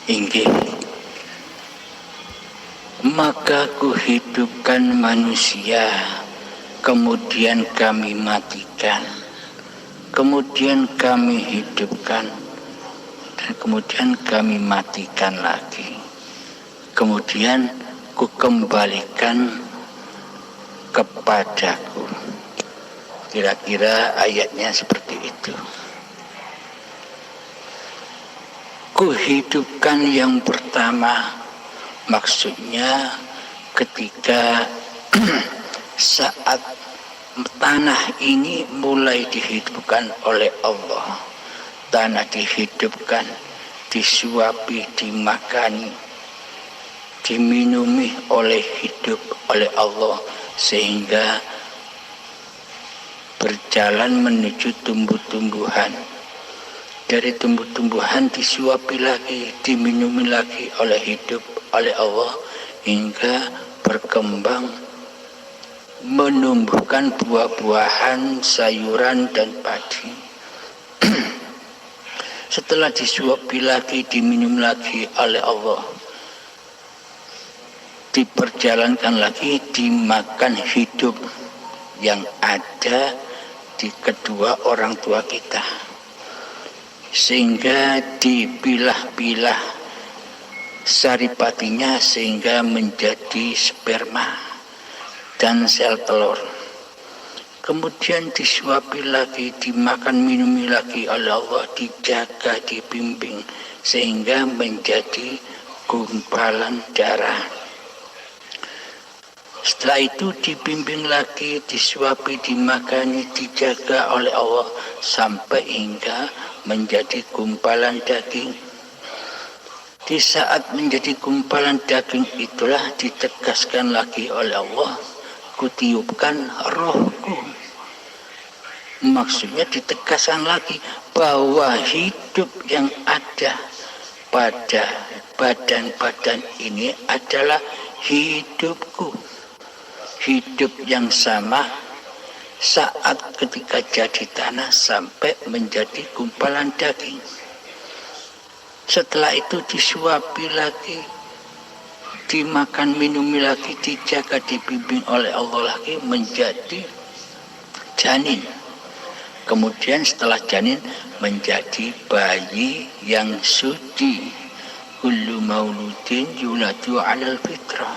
Inggih, maka kuhidupkan manusia, kemudian kami matikan, kemudian kami hidupkan, dan kemudian kami matikan lagi. Kemudian kukembalikan kepadaku. Kira-kira ayatnya seperti itu. Kuhidupkan yang pertama maksudnya ketika saat tanah ini mulai dihidupkan oleh Allah. Tanah dihidupkan, disuapi, dimakani, diminumi oleh hidup oleh Allah, sehingga berjalan menuju tumbuh-tumbuhan. Dari tumbuh-tumbuhan disuapi lagi, diminumi lagi oleh hidup oleh Allah, hingga berkembang menumbuhkan buah-buahan, sayuran dan padi. Setelah disuapi lagi, diminum lagi oleh Allah, diperjalankan lagi, dimakan hidup yang ada di kedua orang tua kita, sehingga dipilah-pilah saripatinya sehingga menjadi sperma dan sel telur. Kemudian disuapi lagi, dimakan minumi lagi oleh Allah, dijaga, dibimbing sehingga menjadi gumpalan darah. Setelah itu dibimbing lagi, disuapi, dimakani, dijaga oleh Allah sampai hingga menjadi gumpalan daging. Di saat menjadi gumpalan daging itulah ditegaskan lagi oleh Allah, kutiupkan rohku. Maksudnya ditegaskan lagi bahwa hidup yang ada pada badan-badan ini adalah hidupku. Hidup yang sama saat ketika jadi tanah sampai menjadi gumpalan daging. Setelah itu disuapi lagi, dimakan minumi lagi, dijaga, dibimbing oleh Allah lagi menjadi janin. Kemudian setelah janin menjadi bayi yang suci. Kullu mauludin yuladu 'alal fitrah.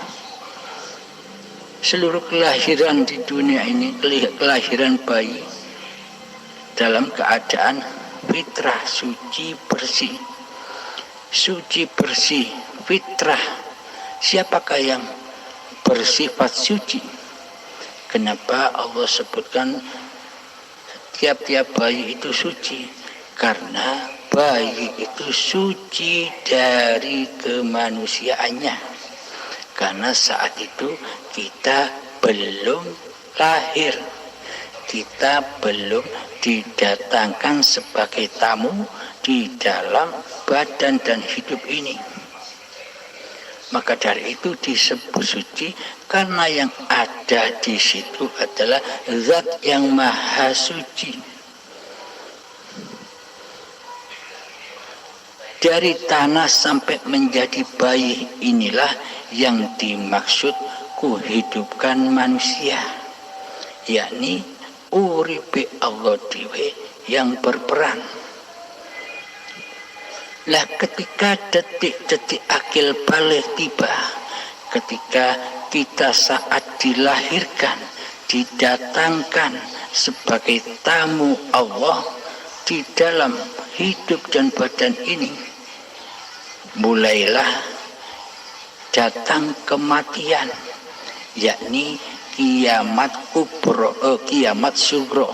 Seluruh kelahiran di dunia ini, kelahiran bayi dalam keadaan fitrah, suci, bersih. Suci, bersih, fitrah. Siapakah yang bersifat suci? Kenapa Allah sebutkan tiap-tiap bayi itu suci? Karena bayi itu suci dari kemanusiaannya. Karena saat itu kita belum lahir, kita belum didatangkan sebagai tamu di dalam badan dan hidup ini. Maka dari itu disebut suci karena yang ada di situ adalah Zat yang Maha Suci. Dari tanah sampai menjadi bayi inilah yang dimaksud kuhidupkan manusia, yakni uripe Allah dewe yang berperan. Lah ketika detik-detik akil balik tiba, ketika kita saat dilahirkan, didatangkan sebagai tamu Allah di dalam hidup dan badan ini, mulailah datang kematian, yakni kiamat kubro, kiamat sugro,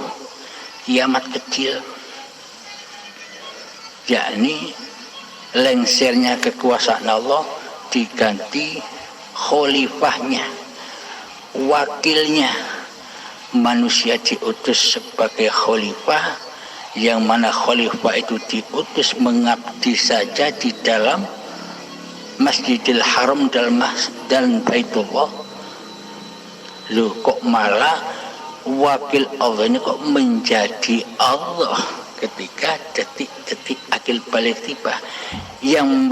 kiamat kecil, yakni lengsernya kekuasaan Allah diganti khalifahnya, wakilnya. Manusia diutus sebagai khalifah, yang mana khalifah itu diutus mengabdi saja di dalam Masjidil Haram dan Baitullah. Loh, kok malah wakil Allah ini kok menjadi Allah? ketika detik-detik akil balik tiba, yang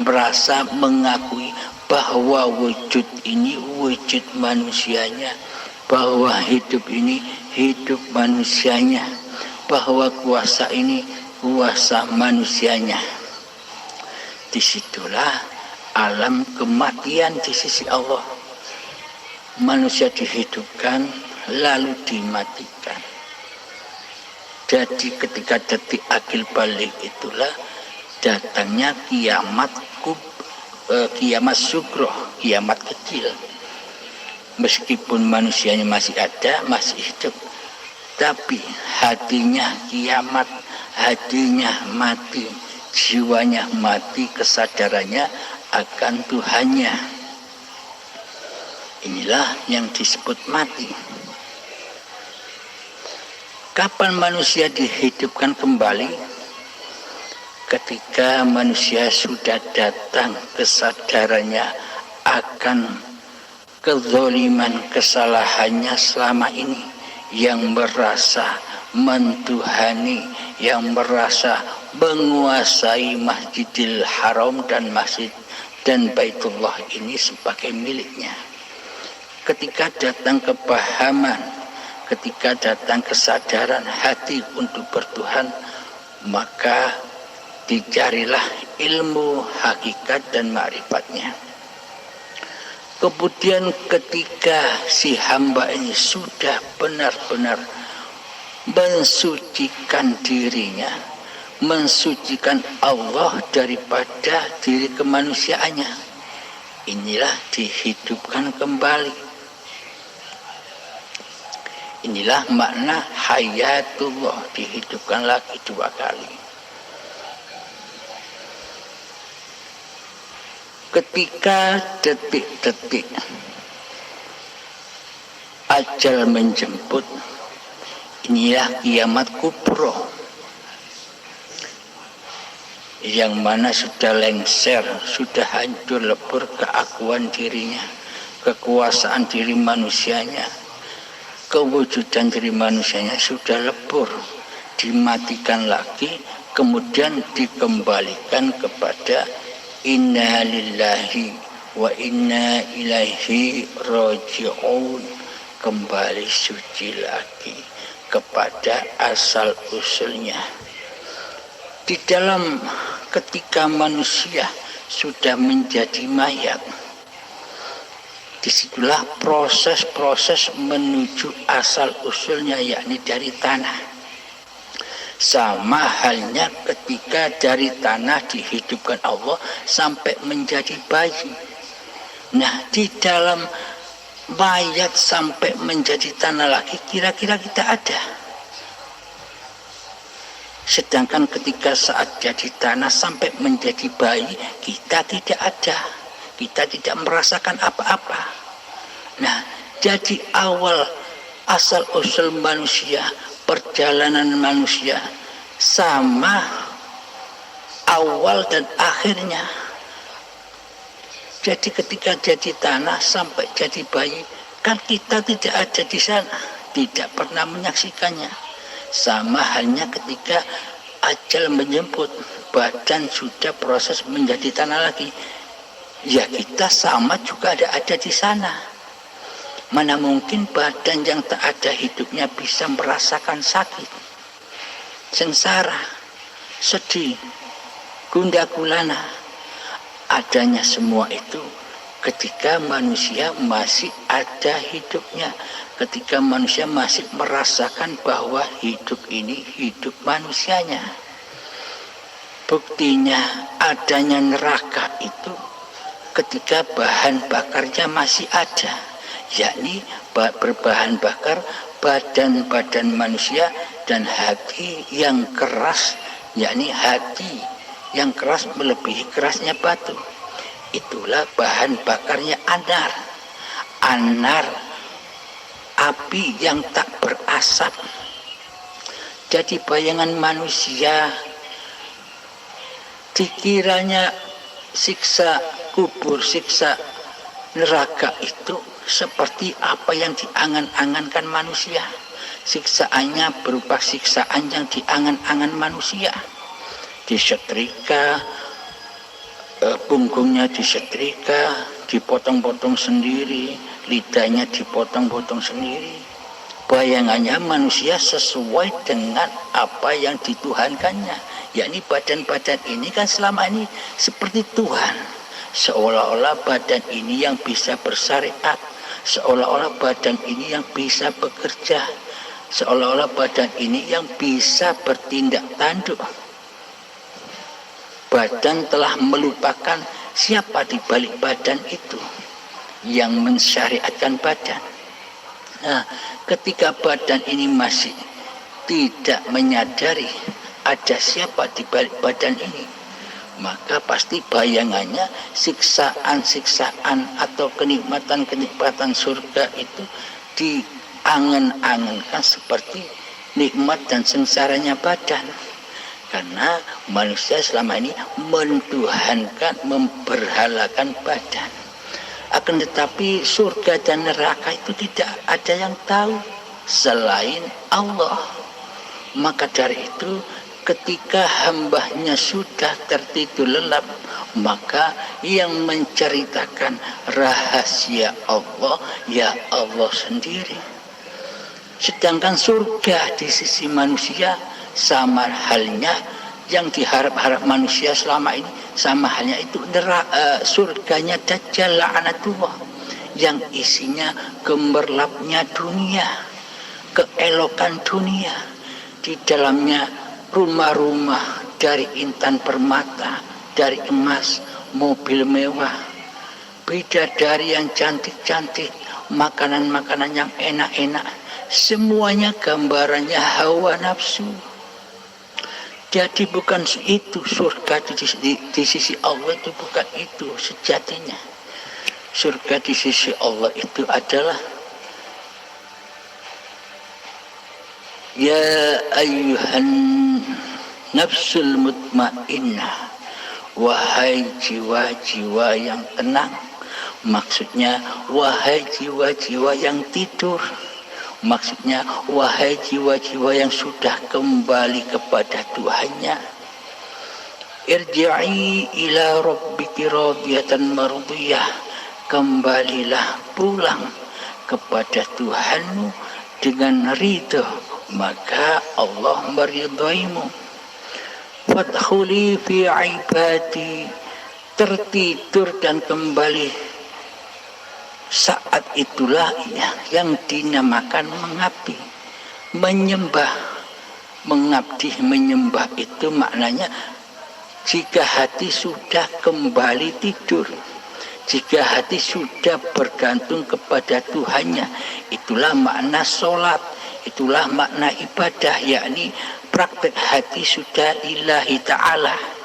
merasa mengakui bahwa wujud ini wujud manusianya, bahwa hidup ini hidup manusianya, bahwa kuasa ini kuasa manusianya. Disitulah alam kematian di sisi Allah. Manusia dihidupkan lalu dimatikan. Jadi ketika detik akil balik itulah datangnya kiamat kiamat sugro, kiamat kecil. Meskipun manusianya masih ada, masih hidup, tapi hatinya kiamat, hatinya mati, jiwanya mati, kesadarannya akan Tuhannya. Inilah yang disebut mati. Kapan manusia dihidupkan kembali? Ketika manusia sudah datang kesadarannya akan kezaliman kesalahannya selama ini, yang merasa mentuhani, yang merasa menguasai Masjidil Haram dan Masjid dan Baitullah ini sebagai miliknya. Ketika datang kepahaman, ketika datang kesadaran hati untuk bertuhan, maka dicarilah ilmu hakikat dan ma'rifatnya. Kemudian ketika si hamba ini sudah benar-benar mensucikan dirinya, mensucikan Allah daripada diri kemanusiaannya, inilah dihidupkan kembali. Inilah makna hayatullah, dihidupkan lagi 2 kali. Ketika detik-detik ajal menjemput, inilah kiamat kubro, yang mana sudah lengser, sudah hancur lebur keakuan dirinya, kekuasaan diri manusianya, kewujudan diri manusianya sudah lebur, dimatikan lagi, kemudian dikembalikan kepada inna lillahi wa inna ilaihi raji'un, kembali suci lagi kepada asal usulnya. Di dalam ketika manusia sudah menjadi mayat, disitulah proses-proses menuju asal usulnya, yakni dari tanah. Sama halnya ketika dari tanah dihidupkan Allah sampai menjadi bayi. Nah, di dalam mayat sampai menjadi tanah lagi, kira-kira kita ada. Sedangkan ketika saat jadi tanah sampai menjadi bayi, kita tidak ada. Kita tidak merasakan apa-apa. Nah, jadi awal asal usul manusia, perjalanan manusia, sama awal dan akhirnya. Jadi ketika jadi tanah sampai jadi bayi, kan kita tidak ada di sana, tidak pernah menyaksikannya. Sama halnya ketika ajal menjemput, badan sudah proses menjadi tanah lagi. Ya kita sama juga ada di sana. Mana mungkin badan yang tak ada hidupnya bisa merasakan sakit, sengsara, sedih, gundah gulana. Adanya semua itu ketika manusia masih ada hidupnya, ketika manusia masih merasakan bahwa hidup ini hidup manusianya. Buktinya adanya neraka itu ketika bahan bakarnya masih ada, yakni berbahan bakar badan-badan manusia dan hati yang keras, yakni hati yang keras melebihi kerasnya batu. Itulah bahan bakarnya anar, anar api yang tak berasap. Jadi bayangan manusia dikiranya siksa kubur, siksa neraka itu seperti apa yang diangan-angankan manusia. siksaannya berupa siksaan yang di angan-angan manusia. Disetrika, punggungnya disetrika, dipotong-potong sendiri, lidahnya dipotong-potong sendiri. Bayangannya manusia sesuai dengan apa yang dituhankannya, yakni badan-badan ini kan selama ini seperti Tuhan, seolah-olah badan ini yang bisa bersyariat, seolah-olah badan ini yang bisa bekerja, seolah-olah badan ini yang bisa bertindak tanduk. Badan telah melupakan siapa di balik badan itu yang mensyariatkan badan. Nah, ketika badan ini masih tidak menyadari ada siapa di balik badan ini, maka pasti bayangannya siksaan-siksaan atau kenikmatan-kenikmatan surga itu diangan-angankan seperti nikmat dan sengsaranya badan. Karena manusia selama ini mentuhankan, memberhalakan badan. Akan tetapi surga dan neraka itu tidak ada yang tahu selain Allah. Maka dari itu ketika hambanya sudah tertidur lelap, maka yang menceritakan rahasia Allah ya Allah sendiri. Sedangkan surga di sisi manusia sama halnya yang diharap-harap manusia selama ini, sama halnya itu surganya Dajjal la'anatullah, yang isinya gemerlapnya dunia, keelokan dunia, di dalamnya rumah-rumah dari intan permata, dari emas, mobil mewah, bidadari yang cantik-cantik, makanan-makanan yang enak-enak, semuanya gambarannya hawa nafsu. Jadi bukan itu surga di sisi Allah, itu bukan itu sejatinya. Surga di sisi Allah itu adalah ya ayyuhan nafsul mutmainnah, wahai jiwa-jiwa yang tenang. Maksudnya wahai jiwa-jiwa yang tidur. Maksudnya wahai jiwa-jiwa yang sudah kembali kepada Tuhannya. Irji'i ila rabbiki radiyatan mardiyah. Kembalilah pulang kepada Tuhanmu dengan ridho, maka Allah meridhoimu. Fadkhuli fi ibadi, tertidur dan kembali. Saat itulah yang dinamakan mengabdi, menyembah. Mengabdi, menyembah itu maknanya jika hati sudah kembali tidur, jika hati sudah bergantung kepada Tuhannya, itulah makna sholat, itulah makna ibadah, yakni praktek hati sudah lillahi ta'ala.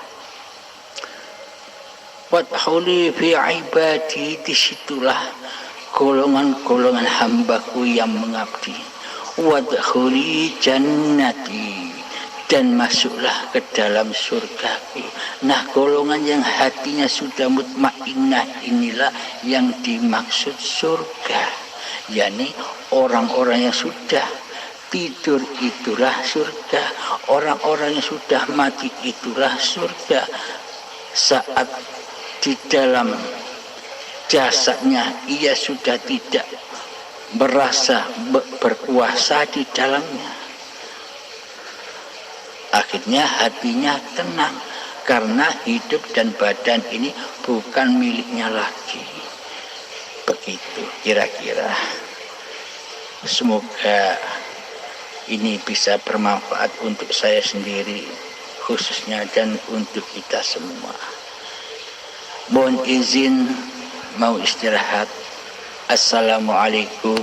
Wadkhuli fi ibadi, disitulah golongan-golongan hambaku yang mengabdi. Wadkhuli jannati, dan masuklah ke dalam surgaku. Nah, golongan yang hatinya sudah mutmainnah inilah yang dimaksud surga, yakni orang-orang yang sudah tidur itulah surga, orang-orang yang sudah mati itulah surga. Saat di dalam jasadnya ia sudah tidak merasa berkuasa di dalamnya, akhirnya hatinya tenang karena hidup dan badan ini bukan miliknya lagi. Begitu kira-kira. Semoga ini bisa bermanfaat untuk saya sendiri khususnya dan untuk kita semua. Mohon izin mau istirahat. Assalamualaikum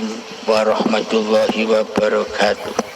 warahmatullahi wabarakatuh.